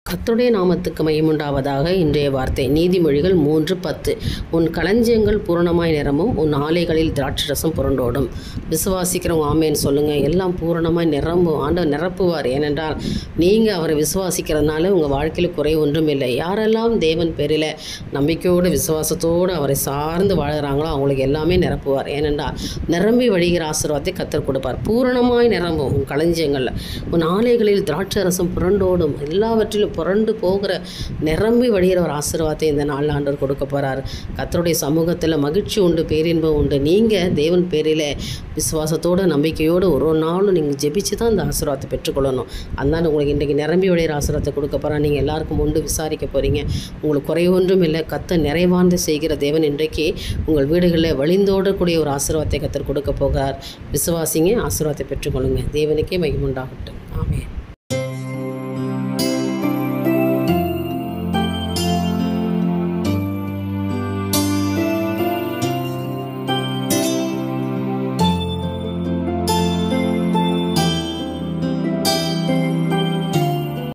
கர்த்தருடைய நாமத்துக்கு மையமுண்டாவதாக. இன்றைய வார்த்தை நீதிமொழிகள் 3:10. உன் களஞ்சியங்கள் பூரணமாய் நிரம்பும், உன் ஆலைகளில் திராட்சரசம் புரண்டோடும். விசுவாசிக்கிறவங்க ஆமேன்னு சொல்லுங்கள். எல்லாம் பூரணமாய் நிரம்பும். ஆண்டவர் நிரப்புவார். ஏனென்றால் நீங்கள் அவரை விசுவாசிக்கிறதுனால உங்கள் வாழ்க்கையில் குறை ஒன்றும் இல்லை. யாரெல்லாம் தேவன் பேரில் நம்பிக்கையோடு விசுவாசத்தோடு அவரை சார்ந்து வாழ்கிறாங்களோ அவங்களுக்கு எல்லாமே நிரப்புவார். ஏனென்றால் நிரம்பி வழிகிற ஆசீர்வாதத்தை கர்த்தர் கொடுப்பார். பூரணமாய் நிரம்பும் உன் களஞ்சியங்களில், உன் ஆலைகளில் திராட்சரசம் புரண்டோடும். எல்லாவற்றிலும் புரண்டு போகிற நிரம்பி வழிகிற ஒரு ஆசீர்வாதத்தை இந்த நாளில் ஆண்டவர் கொடுக்க போகிறார். கர்த்தருடைய சமூகத்தில் மகிழ்ச்சி உண்டு, பேரின்பம் உண்டு. நீங்கள் தேவன் பேரில் விசுவாசத்தோடு நம்பிக்கையோடு ஒரு நாளும் நீங்கள் ஜெபிச்சு தான் இந்த ஆசீர்வாதத்தை பெற்றுக்கொள்ளணும். அதனால் உங்களுக்கு இன்றைக்கி நிரம்பி வழிகிற ஆசீர்வாதத்தை கொடுக்க போகிறார். நீங்கள் எல்லாருக்கும் உண்டு விசாரிக்க போகிறீங்க. உங்களுக்கு குறை ஒன்றும் இல்லை. கர்த்தர் நிறைவார்ந்து செய்கிற தேவன் இன்றைக்கு உங்கள் வீடுகளில் வழிந்தோடக்கூடிய ஒரு ஆசீர்வாதத்தை கர்த்தர் கொடுக்க போகிறார். விசுவாசிங்க, ஆசீர்வாதத்தை பெற்றுக்கொள்ளுங்க. தேவனுக்கே மகிமை உண்டாகட்டும். ஆமென்.